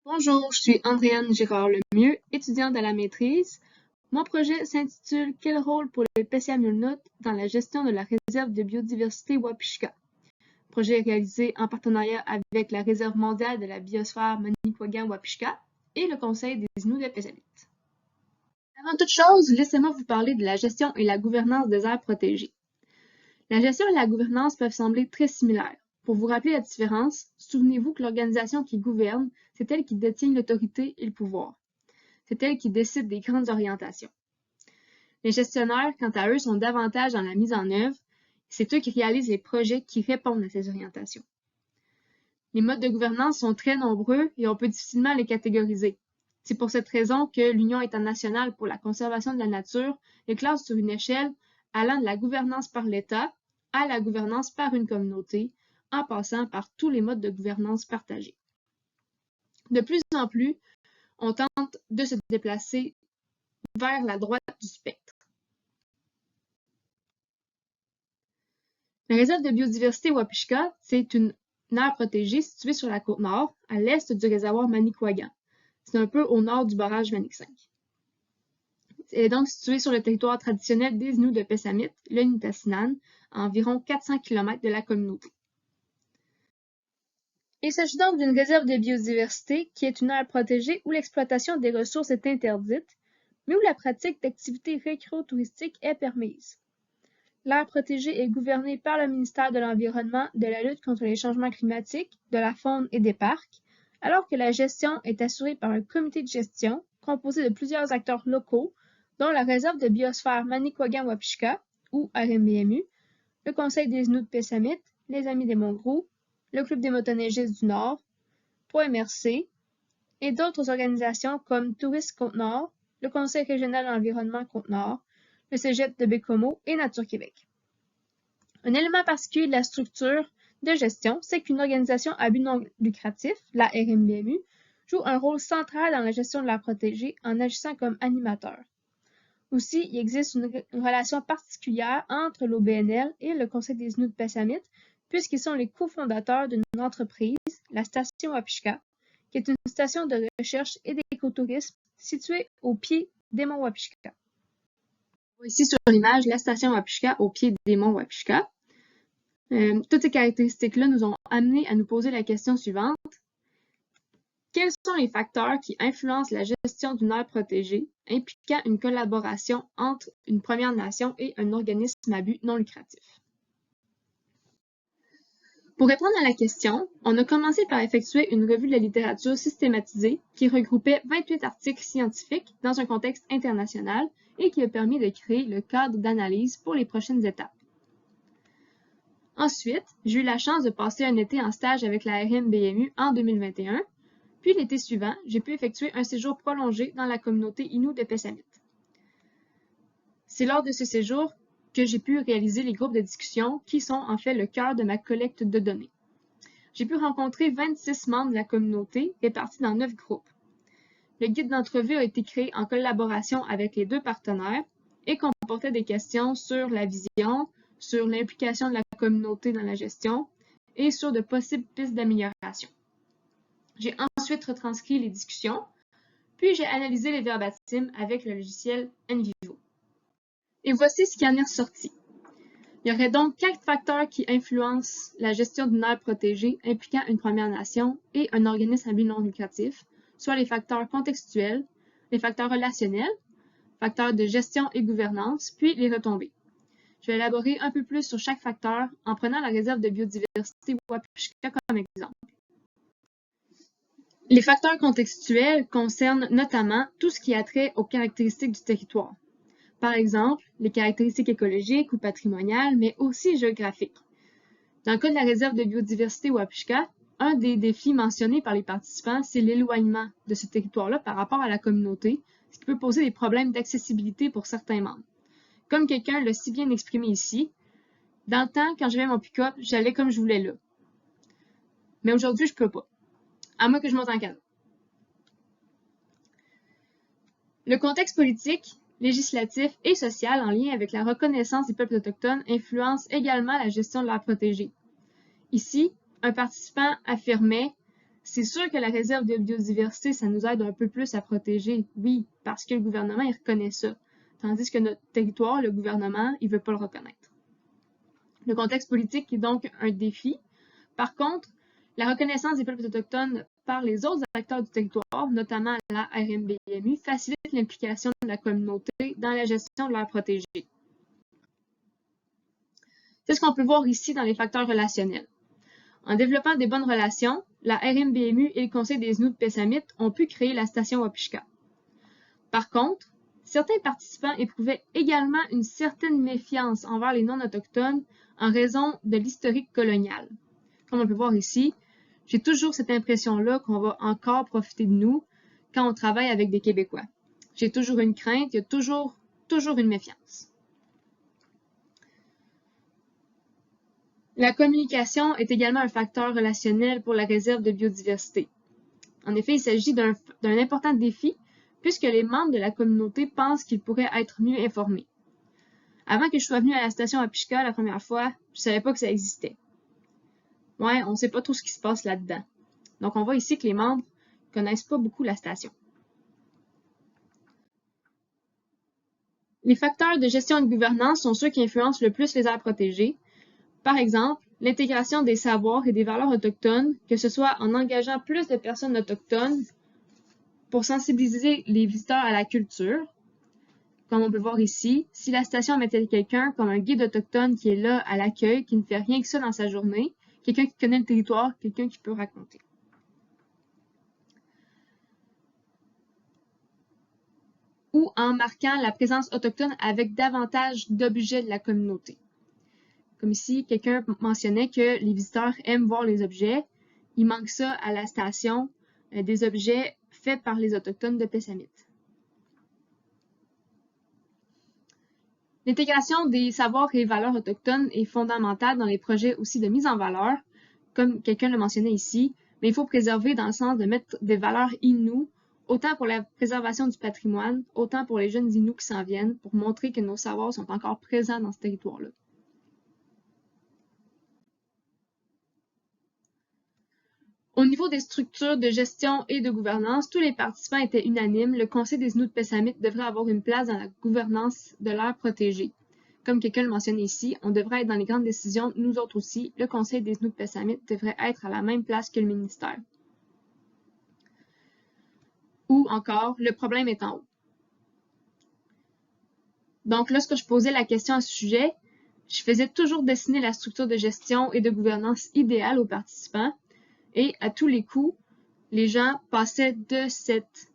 Bonjour, je suis Andréane Girard-Lemieux, étudiante à la maîtrise. Mon projet s'intitule Quel rôle pour les Pessia-Mulnot dans la gestion de la réserve de biodiversité Wapishka? Projet réalisé en partenariat avec la Réserve mondiale de la biosphère Manicouagan-Wapishka et le Conseil des Inuits de Pessamit. Avant toute chose, laissez-moi vous parler de la gestion et la gouvernance des aires protégées. La gestion et la gouvernance peuvent sembler très similaires. Pour vous rappeler la différence, souvenez-vous que l'organisation qui gouverne, c'est elle qui détient l'autorité et le pouvoir. C'est elle qui décide des grandes orientations. Les gestionnaires, quant à eux, sont davantage dans la mise en œuvre. C'est eux qui réalisent les projets qui répondent à ces orientations. Les modes de gouvernance sont très nombreux et on peut difficilement les catégoriser. C'est pour cette raison que l'Union internationale pour la conservation de la nature les classe sur une échelle allant de la gouvernance par l'État à la gouvernance par une communauté, en passant par tous les modes de gouvernance partagés. De plus en plus, on tente de se déplacer vers la droite du spectre. La réserve de biodiversité Wapishka, c'est une aire protégée située sur la côte nord, à l'est du réservoir Manicouagan. C'est un peu au nord du barrage Manic 5. Elle est donc située sur le territoire traditionnel des Inuits de Pessamit, le Nitassinan, à environ 400 km de la communauté. Il s'agit donc d'une réserve de biodiversité qui est une aire protégée où l'exploitation des ressources est interdite, mais où la pratique d'activités récréotouristiques est permise. L'aire protégée est gouvernée par le ministère de l'Environnement, de la lutte contre les changements climatiques, de la faune et des parcs, alors que la gestion est assurée par un comité de gestion composé de plusieurs acteurs locaux, dont la réserve de biosphère Manicouagan-Wapishka, ou RMBMU, le Conseil des Inuits de Pessamit, les Amis des Monts-Gros, le Club des motoneigistes du Nord, ProMRC, et d'autres organisations comme Tourisme Côte-Nord, le Conseil régional de l'environnement Côte-Nord, le Cégep de Bécomo et Nature Québec. Un élément particulier de la structure de gestion, c'est qu'une organisation à but non lucratif, la RMBMU, joue un rôle central dans la gestion de la protégée en agissant comme animateur. Aussi, il existe une relation particulière entre l'OBNL et le Conseil des Inuits de Pessamit, puisqu'ils sont les cofondateurs d'une entreprise, la Station Wapishka, qui est une station de recherche et d'écotourisme située au pied des monts Wapishka. On voit ici sur l'image la station Wapishka au pied des monts Wapishka. Toutes ces caractéristiques-là nous ont amené à nous poser la question suivante. Quels sont les facteurs qui influencent la gestion d'une aire protégée, impliquant une collaboration entre une Première Nation et un organisme à but non lucratif? Pour répondre à la question, on a commencé par effectuer une revue de la littérature systématisée qui regroupait 28 articles scientifiques dans un contexte international et qui a permis de créer le cadre d'analyse pour les prochaines étapes. Ensuite, j'ai eu la chance de passer un été en stage avec la RMBMU en 2021, puis l'été suivant, j'ai pu effectuer un séjour prolongé dans la communauté Innu de Pessamit. C'est lors de ce séjour que j'ai pu réaliser les groupes de discussion qui sont en fait le cœur de ma collecte de données. J'ai pu rencontrer 26 membres de la communauté répartis dans 9 groupes. Le guide d'entrevue a été créé en collaboration avec les deux partenaires et comportait des questions sur la vision, sur l'implication de la communauté dans la gestion et sur de possibles pistes d'amélioration. J'ai ensuite retranscrit les discussions, puis j'ai analysé les verbatims avec le logiciel NVivo. Et voici ce qui en est ressorti. Il y aurait donc 4 facteurs qui influencent la gestion d'une aire protégée impliquant une Première Nation et un organisme à but non lucratif, soit les facteurs contextuels, les facteurs relationnels, facteurs de gestion et gouvernance, puis les retombées. Je vais élaborer un peu plus sur chaque facteur en prenant la réserve de biodiversité Wapishka comme exemple. Les facteurs contextuels concernent notamment tout ce qui a trait aux caractéristiques du territoire. Par exemple, les caractéristiques écologiques ou patrimoniales, mais aussi géographiques. Dans le cas de la réserve de biodiversité Wapishka, un des défis mentionnés par les participants, c'est l'éloignement de ce territoire-là par rapport à la communauté, ce qui peut poser des problèmes d'accessibilité pour certains membres. Comme quelqu'un l'a si bien exprimé ici, dans le temps, quand j'avais mon pick-up, j'allais comme je voulais là. Mais aujourd'hui, je peux pas. À moins que je monte en canot. Le contexte politique, législatif et social en lien avec la reconnaissance des peuples autochtones influence également la gestion de l'aire protégée. Ici, un participant affirmait C'est sûr que la réserve de biodiversité, ça nous aide un peu plus à protéger, oui, parce que le gouvernement, il reconnaît ça. Tandis que notre territoire, le gouvernement, il veut pas le reconnaître. Le contexte politique est donc un défi. Par contre, la reconnaissance des peuples autochtones par les autres acteurs du territoire, notamment la RMBMU, facilite l'implication de la communauté dans la gestion de l'air protégé. C'est ce qu'on peut voir ici dans les facteurs relationnels. En développant des bonnes relations, la RMBMU et le Conseil des Inuits Pessamit ont pu créer la station Wapishka. Par contre, certains participants éprouvaient également une certaine méfiance envers les non-autochtones en raison de l'historique colonial. Comme on peut voir ici, j'ai toujours cette impression-là qu'on va encore profiter de nous quand on travaille avec des Québécois. J'ai toujours une crainte, il y a toujours une méfiance. La communication est également un facteur relationnel pour la réserve de biodiversité. En effet, il s'agit d'un important défi puisque les membres de la communauté pensent qu'ils pourraient être mieux informés. Avant que je sois venue à la station Wapishka la première fois, je ne savais pas que ça existait. Ouais, on ne sait pas trop ce qui se passe là-dedans. Donc, on voit ici que les membres ne connaissent pas beaucoup la station. Les facteurs de gestion et de gouvernance sont ceux qui influencent le plus les aires protégées. Par exemple, l'intégration des savoirs et des valeurs autochtones, que ce soit en engageant plus de personnes autochtones pour sensibiliser les visiteurs à la culture. Comme on peut voir ici, si la station mettait quelqu'un comme un guide autochtone qui est là à l'accueil, qui ne fait rien que ça dans sa journée, quelqu'un qui connaît le territoire, quelqu'un qui peut raconter. Ou en marquant la présence autochtone avec davantage d'objets de la communauté. Comme ici, quelqu'un mentionnait que les visiteurs aiment voir les objets. Il manque ça à la station, des objets faits par les Autochtones de Pessamit. L'intégration des savoirs et valeurs autochtones est fondamentale dans les projets aussi de mise en valeur, comme quelqu'un le mentionnait ici, mais il faut préserver dans le sens de mettre des valeurs Inuits, autant pour la préservation du patrimoine, autant pour les jeunes Inuits qui s'en viennent, pour montrer que nos savoirs sont encore présents dans ce territoire-là. Au niveau des structures de gestion et de gouvernance, tous les participants étaient unanimes. Le Conseil des Inuits Pessamit devrait avoir une place dans la gouvernance de l'aire protégée. Comme quelqu'un le mentionnait ici, on devrait être dans les grandes décisions, nous autres aussi. Le Conseil des Inuits Pessamit devrait être à la même place que le ministère. Ou encore, le problème est en haut. Donc, lorsque je posais la question à ce sujet, je faisais toujours dessiner la structure de gestion et de gouvernance idéale aux participants. Et à tous les coups, les gens passaient de cette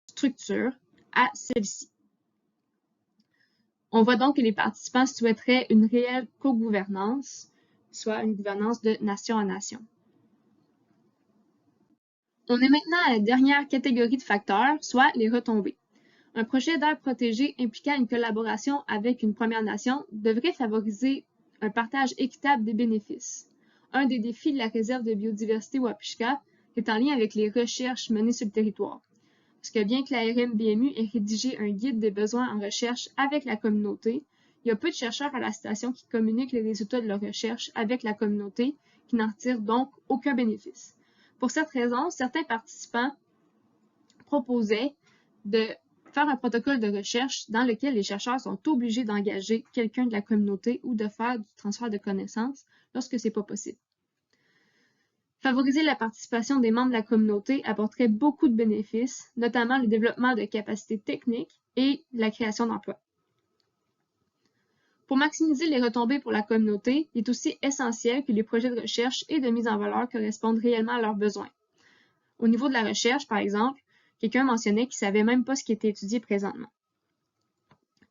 structure à celle-ci. On voit donc que les participants souhaiteraient une réelle co-gouvernance, soit une gouvernance de nation à nation. On est maintenant à la dernière catégorie de facteurs, soit les retombées. Un projet d'aire protégée impliquant une collaboration avec une Première Nation devrait favoriser un partage équitable des bénéfices. Un des défis de la réserve de biodiversité Wapishka est en lien avec les recherches menées sur le territoire. Parce que bien que la RMBMU ait rédigé un guide des besoins en recherche avec la communauté, il y a peu de chercheurs à la station qui communiquent les résultats de leurs recherches avec la communauté, qui n'en retirent donc aucun bénéfice. Pour cette raison, certains participants proposaient de faire un protocole de recherche dans lequel les chercheurs sont obligés d'engager quelqu'un de la communauté ou de faire du transfert de connaissances lorsque ce n'est pas possible. Favoriser la participation des membres de la communauté apporterait beaucoup de bénéfices, notamment le développement de capacités techniques et la création d'emplois. Pour maximiser les retombées pour la communauté, il est aussi essentiel que les projets de recherche et de mise en valeur correspondent réellement à leurs besoins. Au niveau de la recherche, par exemple, quelqu'un mentionnait qu'il ne savait même pas ce qui était étudié présentement.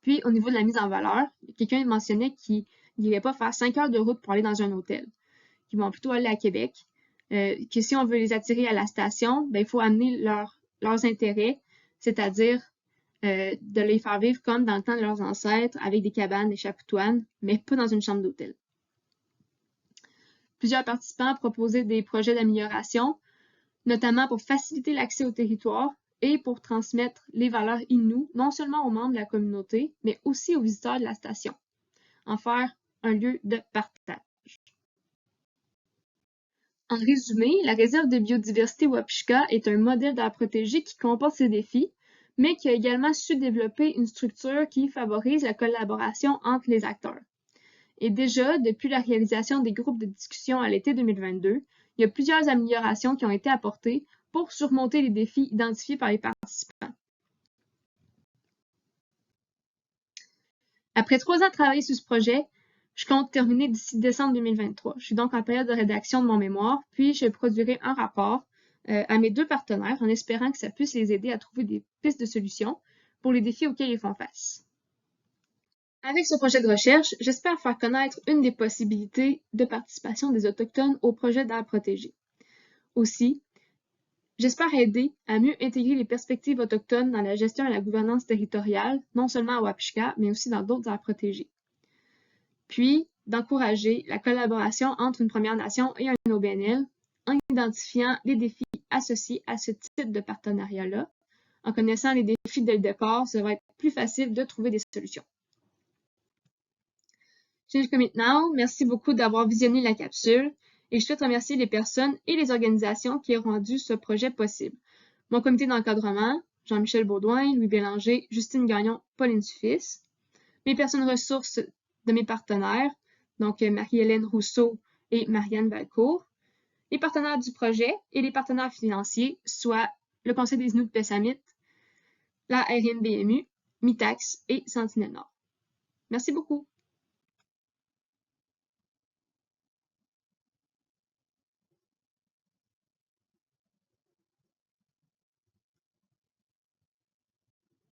Puis, au niveau de la mise en valeur, quelqu'un mentionnait qu'il n'irait pas faire 5 heures de route pour aller dans un hôtel, qu'ils vont plutôt aller à Québec, que si on veut les attirer à la station, ben, il faut amener leurs intérêts, c'est-à-dire de les faire vivre comme dans le temps de leurs ancêtres, avec des cabanes, des chapiteaux, mais pas dans une chambre d'hôtel. Plusieurs participants proposaient des projets d'amélioration, notamment pour faciliter l'accès au territoire et pour transmettre les valeurs Inuits, non seulement aux membres de la communauté, mais aussi aux visiteurs de la station, en faire un lieu de partage. En résumé, la réserve de biodiversité Wapishka est un modèle d'art protégé qui comporte ses défis, mais qui a également su développer une structure qui favorise la collaboration entre les acteurs. Et déjà, depuis la réalisation des groupes de discussion à l'été 2022, il y a plusieurs améliorations qui ont été apportées pour surmonter les défis identifiés par les participants. Après 3 ans de travail sur ce projet, je compte terminer d'ici décembre 2023. Je suis donc en période de rédaction de mon mémoire, puis je produirai un rapport à mes 2 partenaires en espérant que ça puisse les aider à trouver des pistes de solutions pour les défis auxquels ils font face. Avec ce projet de recherche, j'espère faire connaître une des possibilités de participation des Autochtones au projet d'art protégé. Aussi, j'espère aider à mieux intégrer les perspectives autochtones dans la gestion et la gouvernance territoriale, non seulement à Wapishka, mais aussi dans d'autres aires protégées. Puis, d'encourager la collaboration entre une Première Nation et un OBNL en identifiant les défis associés à ce type de partenariat-là. En connaissant les défis dès le départ, ça va être plus facile de trouver des solutions. Change Commit Now, merci beaucoup d'avoir visionné la capsule et je souhaite remercier les personnes et les organisations qui ont rendu ce projet possible. Mon comité d'encadrement, Jean-Michel Baudouin, Louis Bélanger, Justine Gagnon, Pauline Suffis, mes personnes ressources de mes partenaires, donc Marie-Hélène Rousseau et Marianne Valcourt, les partenaires du projet et les partenaires financiers, soit le Conseil des Inuits Pessamit, la RNBMU, Mitax et Sentinelle Nord. Merci beaucoup.